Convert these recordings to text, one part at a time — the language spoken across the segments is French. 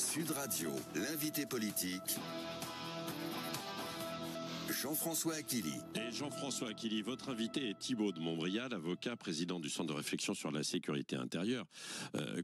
Sud Radio, l'invité politique, Jean-François Aquili. Et Jean-François Aquili, votre invité est Thibault de Montbrial, avocat, président du Centre de réflexion sur la sécurité intérieure,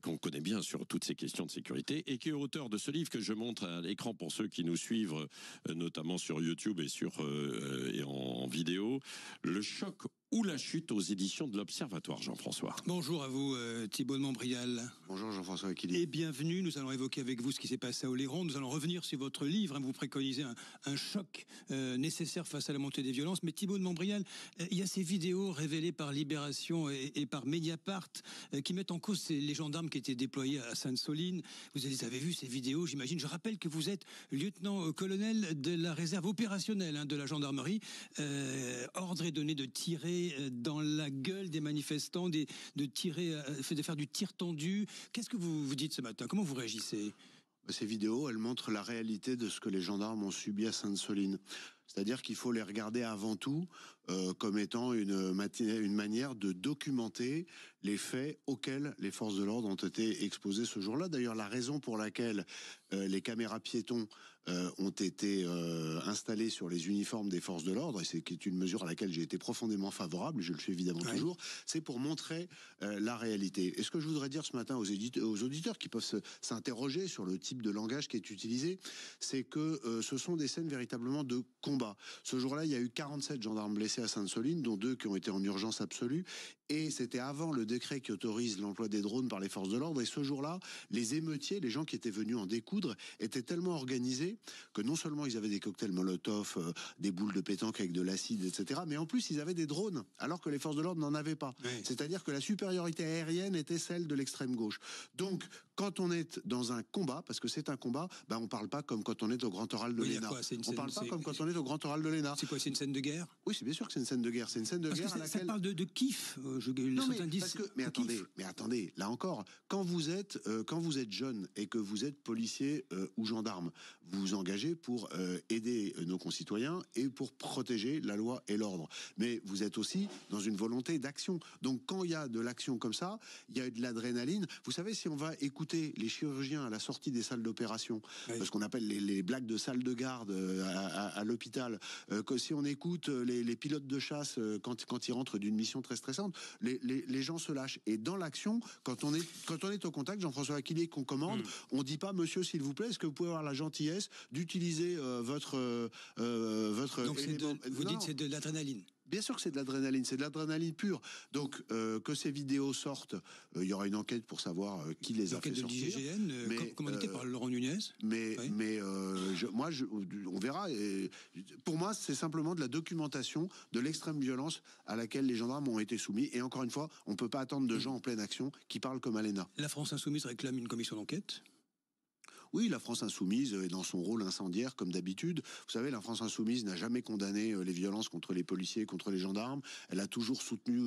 qu'on connaît bien sur toutes ces questions de sécurité, et qui est auteur de ce livre que je montre à l'écran pour ceux qui nous suivent, notamment sur YouTube et en vidéo, Le choc ou la chute, aux éditions de l'Observatoire. Jean-François. Bonjour à vous, Thibault de Montbrial. Bonjour Jean-François Aquili. Et bienvenue. Nous allons évoquer avec vous ce qui s'est passé à Oléron. Nous allons revenir sur votre livre. Vous préconisez un choc nécessaire face à la montée des violences. Mais Thibault de Montbrial, il y a ces vidéos révélées par Libération et par Mediapart qui mettent en cause les gendarmes qui étaient déployés à Sainte-Soline. Vous les avez vus, ces vidéos, j'imagine. Je rappelle que vous êtes lieutenant-colonel de la réserve opérationnelle de la gendarmerie. Ordre est donné de tirer dans la gueule des manifestants, de faire du tir tendu. Qu'est-ce que vous dites ce matin? Comment vous réagissez? Ces vidéos, elles montrent la réalité de ce que les gendarmes ont subi à Sainte-Soline. C'est-à-dire qu'il faut les regarder avant tout comme étant une manière de documenter les faits auxquels les forces de l'ordre ont été exposées ce jour-là. D'ailleurs, la raison pour laquelle les caméras piétons ont été installées sur les uniformes des forces de l'ordre, et c'est une mesure à laquelle j'ai été profondément favorable, je le suis évidemment toujours, c'est pour montrer la réalité. Et ce que je voudrais dire ce matin aux auditeurs qui peuvent s'interroger sur le type de langage qui est utilisé, c'est que ce sont des scènes véritablement de combat. Ce jour-là, il y a eu 47 gendarmes blessés à Sainte-Soline, dont 2 qui ont été en urgence absolue. Et c'était avant le décret qui autorise l'emploi des drones par les forces de l'ordre. Et ce jour-là, les émeutiers, les gens qui étaient venus en découdre, étaient tellement organisés que non seulement ils avaient des cocktails Molotov, des boules de pétanque avec de l'acide, etc., mais en plus ils avaient des drones, alors que les forces de l'ordre n'en avaient pas. Oui. C'est-à-dire que la supériorité aérienne était celle de l'extrême gauche. Donc, quand on est dans un combat, parce que c'est un combat, on parle pas comme quand on est au Grand Oral de l'ENA. On parle pas comme quand on est au Grand Oral de l'ENA. C'est quoi, c'est une scène de guerre? Oui, c'est bien sûr que c'est une scène de guerre. C'est une scène de guerre à laquelle... Ça parle de kiff. Mais attendez, là encore, quand vous êtes jeune et que vous êtes policier ou gendarme, vous vous engagez pour aider nos concitoyens et pour protéger la loi et l'ordre. Mais vous êtes aussi dans une volonté d'action. Donc quand il y a de l'action comme ça, il y a de l'adrénaline. Vous savez, si on va écouter les chirurgiens à la sortie des salles d'opération, ce qu'on appelle les blagues de salle de garde à l'hôpital, que si on écoute les pilotes de chasse quand ils rentrent d'une mission très stressante, les gens se lâchent. Et dans l'action, quand on est au contact, Jean-François Aquili, qu'on commande, on dit pas, monsieur, s'il vous plaît, est-ce que vous pouvez avoir la gentillesse d'utiliser votre Donc élément... vous dites c'est de l'adrénaline. Bien sûr que c'est de l'adrénaline pure. Donc que ces vidéos sortent, il y aura une enquête pour savoir qui les a fait sortir. L'enquête de l'IGGN, commandée par Laurent Nunez. On verra. Et pour moi, c'est simplement de la documentation de l'extrême violence à laquelle les gendarmes ont été soumis. Et encore une fois, on peut pas attendre de gens en pleine action qui parlent comme à l'ENA. La France Insoumise réclame une commission d'enquête. Oui, la France Insoumise est dans son rôle incendiaire, comme d'habitude. Vous savez, la France Insoumise n'a jamais condamné les violences contre les policiers, contre les gendarmes. Elle a toujours soutenu,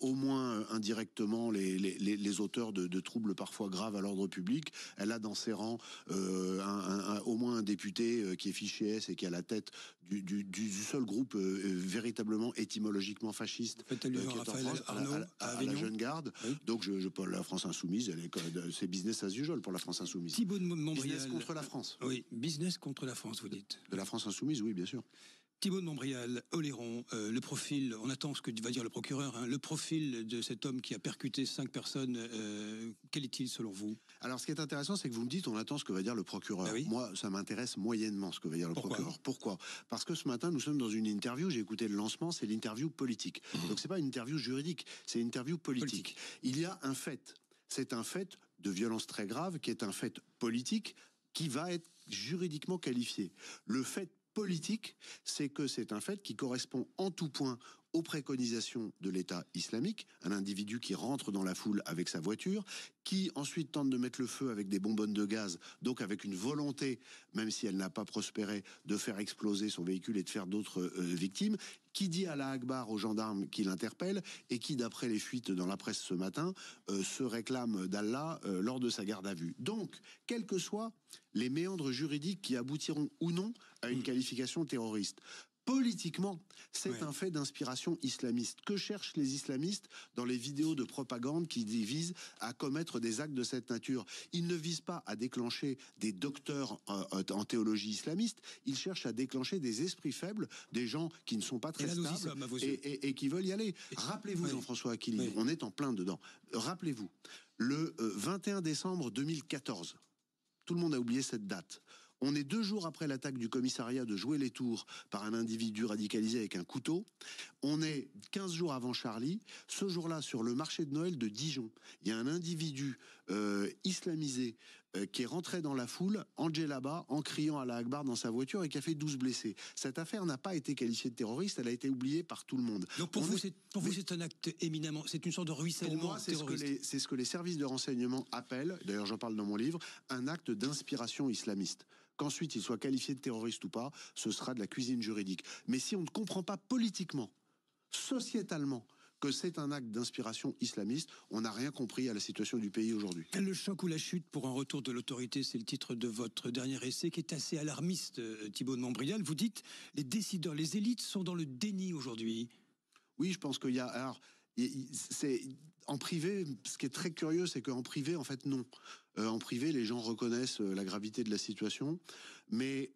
au moins indirectement, les auteurs de troubles parfois graves à l'ordre public. Elle a dans ses rangs au moins un député qui est fiché S et qui est à la tête du seul groupe véritablement étymologiquement fasciste qui est en France, à la Jeune Garde. Oui. Donc, la France Insoumise, c'est business as usual pour la France Insoumise. Thibault de Montbrial. Business contre la France. Oui, business contre la France, vous dites. De la France Insoumise, oui, bien sûr. Thibault de Montbrial, Oléron, le profil, on attend ce que va dire le procureur, le profil de cet homme qui a percuté 5 personnes, quel est-il selon vous? Alors, ce qui est intéressant, c'est que vous me dites, on attend ce que va dire le procureur. Oui. Moi, ça m'intéresse moyennement ce que va dire le procureur. Pourquoi? Parce que ce matin, nous sommes dans une interview, j'ai écouté le lancement, c'est l'interview politique. Donc, c'est pas une interview juridique, c'est une interview politique. Il y a un fait. C'est un fait de violence très grave, qui est un fait politique, qui va être juridiquement qualifié. Le fait politique, c'est que c'est un fait qui correspond en tout point aux préconisations de l'État islamique, un individu qui rentre dans la foule avec sa voiture, qui ensuite tente de mettre le feu avec des bonbonnes de gaz, donc avec une volonté, même si elle n'a pas prospéré, de faire exploser son véhicule et de faire d'autres victimes, qui dit Allah Akbar aux gendarmes qui l'interpellent et qui, d'après les fuites dans la presse ce matin, se réclame d'Allah lors de sa garde à vue. Donc, quels que soient les méandres juridiques qui aboutiront ou non à une qualification terroriste, Politiquement, c'est Ouais. un fait d'inspiration islamiste. Que cherchent les islamistes dans les vidéos de propagande qui visent à commettre des actes de cette nature? Ils ne visent pas à déclencher des docteurs en théologie islamiste, ils cherchent à déclencher des esprits faibles, des gens qui ne sont pas Et très là, nous y stables sommes, à vos yeux. et qui veulent y aller. Rappelez-vous, Oui. Jean-François Aquili, Oui. on est en plein dedans. Rappelez-vous, le 21 décembre 2014, tout le monde a oublié cette date. On est 2 jours après l'attaque du commissariat de Jouer-les-Tours par un individu radicalisé avec un couteau. On est 15 jours avant Charlie. Ce jour-là, sur le marché de Noël de Dijon, il y a un individu islamisé qui est rentré dans la foule, en djellaba, en criant à la Akbar dans sa voiture et qui a fait 12 blessés. Cette affaire n'a pas été qualifiée de terroriste, elle a été oubliée par tout le monde. Donc pour vous, c'est un acte éminemment, c'est une sorte de ruissellement Pour moi, terroriste. c'est ce que les services de renseignement appellent, d'ailleurs j'en parle dans mon livre, un acte d'inspiration islamiste. Qu'ensuite il soit qualifié de terroriste ou pas, ce sera de la cuisine juridique. Mais si on ne comprend pas politiquement, sociétalement, que c'est un acte d'inspiration islamiste, on n'a rien compris à la situation du pays aujourd'hui. Le choc ou la chute pour un retour de l'autorité, c'est le titre de votre dernier essai qui est assez alarmiste, Thibault de Montbrial. Vous dites, les décideurs, les élites sont dans le déni aujourd'hui. Oui, je pense qu'il y a... Alors, c'est en privé, ce qui est très curieux, c'est qu'en privé, en fait, non. En privé, les gens reconnaissent la gravité de la situation, mais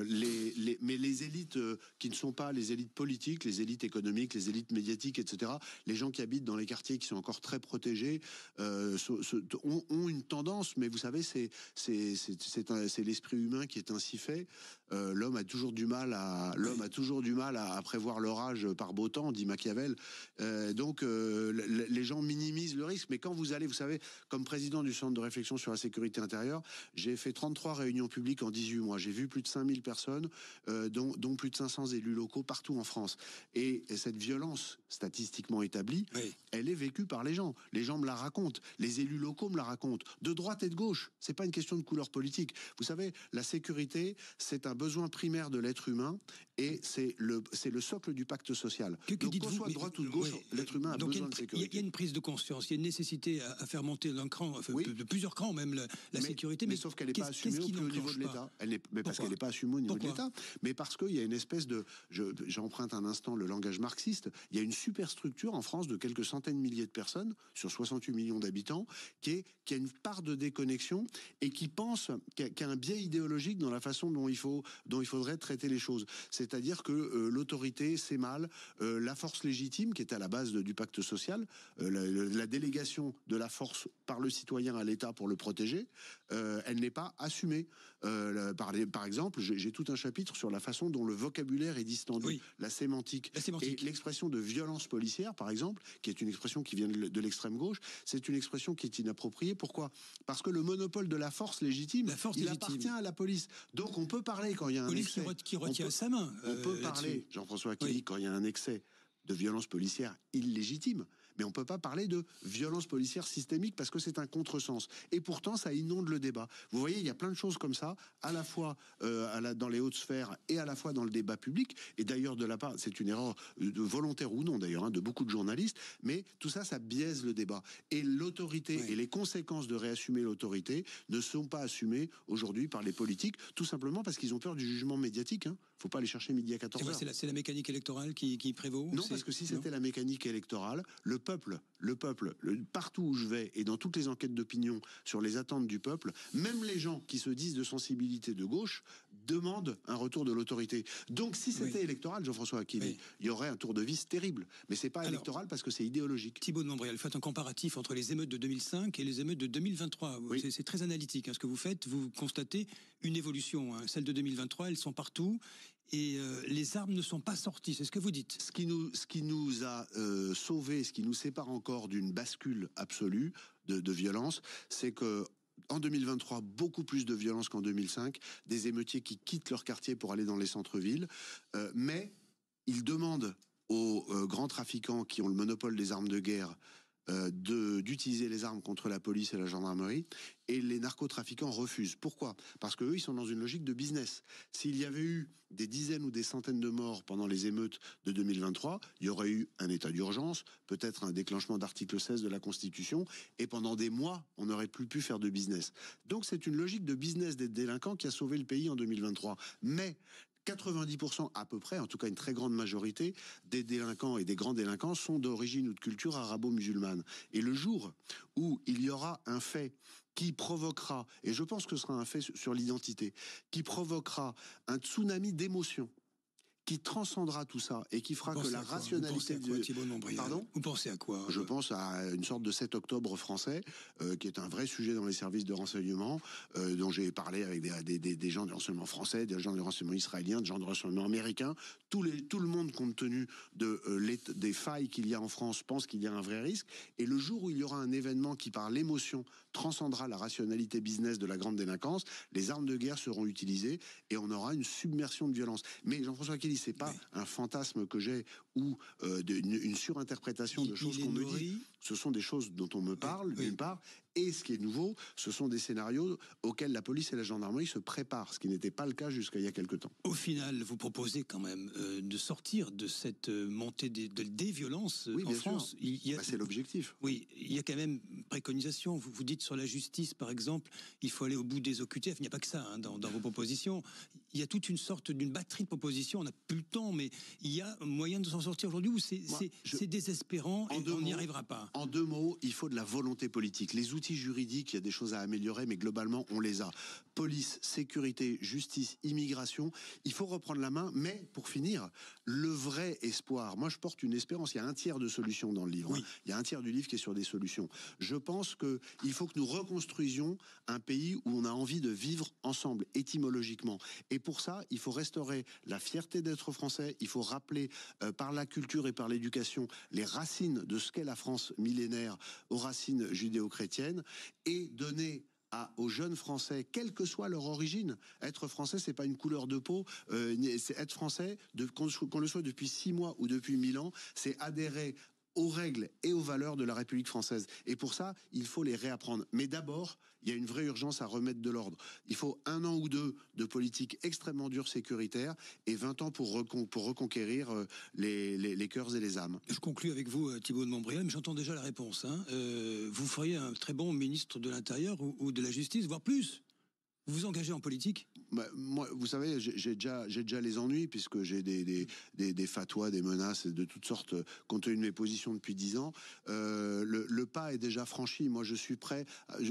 les élites qui ne sont pas les élites politiques, les élites économiques, les élites médiatiques, etc., les gens qui habitent dans les quartiers qui sont encore très protégés, ont une tendance, mais vous savez, c'est l'esprit humain qui est ainsi fait. L'homme a toujours du mal à prévoir l'orage par beau temps, dit Machiavel. Donc les gens minimisent le risque, mais quand vous allez, vous savez, comme président du centre de réflexion sur la sécurité intérieure, j'ai fait 33 réunions publiques en 18 mois. J'ai vu plus de 5000 personnes, dont plus de 500 élus locaux partout en France. Et cette violence statistiquement établie, Oui. elle est vécue par les gens. Les gens me la racontent. Les élus locaux me la racontent. De droite et de gauche. C'est pas une question de couleur politique. Vous savez, la sécurité, c'est un besoin primaire de l'être humain et c'est le socle du pacte social. Donc, qu'on soit de droite ou de gauche, l'être humain a besoin de sécurité. Il y a une prise de conscience, il y a une nécessité à faire monter d'un cran, Oui. de plusieurs crans même, la sécurité. Mais sauf qu'elle n'est pas assumée au niveau de l'État. Parce qu'elle n'est pas assumée au niveau de l'État. Mais parce qu'il y a une espèce de... J'emprunte un instant le langage marxiste. Il y a une superstructure en France de quelques centaines de milliers de personnes, sur 68 millions d'habitants, qui a une part de déconnexion et qui pense, qui a un biais idéologique dans la façon dont il faudrait traiter les choses. C'est-à-dire que l'autorité, c'est mal. La force légitime, qui est à la base du pacte social, la délégation de la force par le citoyen à l'État pour le protéger, elle n'est pas assumée. Par exemple, j'ai tout un chapitre sur la façon dont le vocabulaire est distendu, Oui. la sémantique. Et l'expression de violence policière, par exemple, qui est une expression qui vient de l'extrême gauche, c'est une expression qui est inappropriée. Pourquoi? Parce que le monopole de la force légitime, appartient à la police. Donc on peut parler quand il y a un police excès. qui retient sa main. On peut parler, Jean-François Aquili, quand il y a un excès de violence policière illégitime, mais on ne peut pas parler de violence policière systémique parce que c'est un contresens. Et pourtant, ça inonde le débat. Vous voyez, il y a plein de choses comme ça, à la fois dans les hautes sphères et à la fois dans le débat public. Et d'ailleurs, de la part, c'est une erreur volontaire ou non d'ailleurs, de beaucoup de journalistes, mais tout ça, ça biaise le débat. Et l'autorité et les conséquences de réassumer l'autorité ne sont pas assumées aujourd'hui par les politiques, tout simplement parce qu'ils ont peur du jugement médiatique. Faut pas aller chercher midi à 14h. C'est la mécanique électorale qui prévaut? Non, parce que si c'était la mécanique électorale, le peuple, partout où je vais et dans toutes les enquêtes d'opinion sur les attentes du peuple, même les gens qui se disent de sensibilité de gauche demandent un retour de l'autorité. Donc si c'était électoral, Jean-François Aquili, il y aurait un tour de vis terrible. Mais c'est pas électoral parce que c'est idéologique. Thibault de Montbrial, faites un comparatif entre les émeutes de 2005 et les émeutes de 2023. Oui. C'est très analytique ce que vous faites. Vous constatez une évolution. Celles de 2023, elles sont partout. Et les armes ne sont pas sorties, c'est ce que vous dites. Ce qui nous a sauvés, ce qui nous sépare encore d'une bascule absolue de violence, c'est que en 2023, beaucoup plus de violence qu'en 2005, des émeutiers qui quittent leur quartier pour aller dans les centres-villes, mais ils demandent aux grands trafiquants qui ont le monopole des armes de guerre d'utiliser les armes contre la police et la gendarmerie, et les narcotrafiquants refusent. Pourquoi? Parce qu'eux, ils sont dans une logique de business. S'il y avait eu des dizaines ou des centaines de morts pendant les émeutes de 2023, il y aurait eu un état d'urgence, peut-être un déclenchement d'article 16 de la Constitution, et pendant des mois, on n'aurait plus pu faire de business. Donc c'est une logique de business des délinquants qui a sauvé le pays en 2023. Mais 90% à peu près, en tout cas une très grande majorité, des délinquants et des grands délinquants sont d'origine ou de culture arabo-musulmane. Et le jour où il y aura un fait qui provoquera, et je pense que ce sera un fait sur l'identité, qui provoquera un tsunami d'émotions, qui transcendra tout ça et qui fera que la rationalité Pardon ? Vous pensez à quoi ? Je pense à une sorte de 7 octobre français, qui est un vrai sujet dans les services de renseignement, dont j'ai parlé avec des gens de renseignement français, des gens de renseignement israélien, des gens de renseignement américain. Tout le monde, compte tenu des failles qu'il y a en France, pense qu'il y a un vrai risque. Et le jour où il y aura un événement qui, par l'émotion, transcendra la rationalité business de la grande délinquance, les armes de guerre seront utilisées et on aura une submersion de violence. Mais Jean-François Kelly, c'est pas un fantasme que j'ai ou une surinterprétation de choses qu'on me dit. Ce sont des choses dont on me parle, d'une part, et ce qui est nouveau, ce sont des scénarios auxquels la police et la gendarmerie se préparent, ce qui n'était pas le cas jusqu'à il y a quelque temps. Au final, vous proposez quand même de sortir de cette montée des violences en France. C'est l'objectif. Oui, il y a quand même préconisation. Vous dites sur la justice, par exemple, il faut aller au bout des OQTF. Il n'y a pas que ça dans vos propositions. Il y a toute une sorte d'une batterie de propositions. On n'a plus le temps, mais il y a moyen de s'en sortir aujourd'hui où c'est désespérant et on n'y arrivera pas. En 2 mots, il faut de la volonté politique. Les outils juridiques, il y a des choses à améliorer, mais globalement, on les a. Police, sécurité, justice, immigration, il faut reprendre la main. Mais pour finir, le vrai espoir, moi je porte une espérance. Il y a un tiers de solutions dans le livre. Oui. Il y a un tiers du livre qui est sur des solutions. Je pense qu'il faut que nous reconstruisions un pays où on a envie de vivre ensemble, étymologiquement. Et pour ça, il faut restaurer la fierté d'être français. Il faut rappeler par la culture et par l'éducation les racines de ce qu'est la France millénaire aux racines judéo-chrétiennes et donner aux jeunes Français, quelle que soit leur origine. Être français, c'est pas une couleur de peau. C'est être français, qu'on le soit depuis 6 mois ou depuis 1000 ans, c'est adhérer aux règles et aux valeurs de la République française. Et pour ça, il faut les réapprendre. Mais d'abord, il y a une vraie urgence à remettre de l'ordre. Il faut 1 an ou 2 de politique extrêmement dure sécuritaire et 20 ans pour reconquérir les cœurs et les âmes. Je conclue avec vous, Thibault de Montbrial, mais j'entends déjà la réponse. Vous feriez un très bon ministre de l'Intérieur ou de la Justice, voire plus. Vous vous engagez en politique ? Moi, vous savez, j'ai déjà les ennuis puisque j'ai des fatwas, des menaces de toutes sortes compte tenu de mes positions depuis 10 ans. Le pas est déjà franchi. Moi, je suis prêt.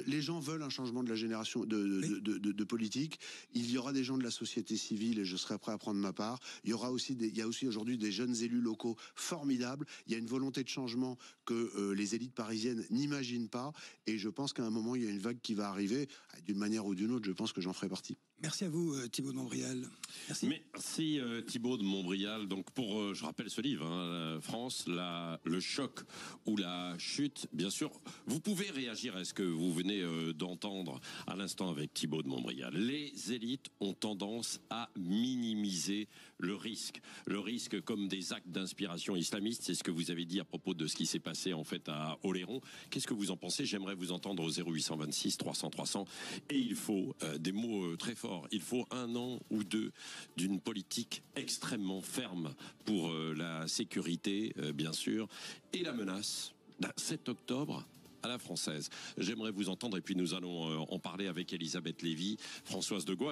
Les gens veulent un changement de la génération de politique. Il y aura des gens de la société civile et je serai prêt à prendre ma part. Il y a aussi aujourd'hui des jeunes élus locaux formidables. Il y a une volonté de changement que les élites parisiennes n'imaginent pas. Et je pense qu'à un moment, il y a une vague qui va arriver d'une manière ou d'une autre. Je pense que j'en ferai partie. Merci à vous, Thibault de Montbrial. Merci. Merci, Thibault de Montbrial. Donc, je rappelle ce livre, France, le choc ou la chute. Bien sûr, vous pouvez réagir à ce que vous venez d'entendre à l'instant avec Thibault de Montbrial. Les élites ont tendance à minimiser le risque. Le risque comme des actes d'inspiration islamiste. C'est ce que vous avez dit à propos de ce qui s'est passé en fait à Oléron. Qu'est-ce que vous en pensez ? J'aimerais vous entendre au 0826 300 300. Et il faut des mots très forts. Il faut 1 an ou 2 d'une politique extrêmement ferme pour la sécurité, bien sûr, et la menace d'un 7 octobre à la française. J'aimerais vous entendre et puis nous allons en parler avec Elisabeth Lévy, Françoise de Gois.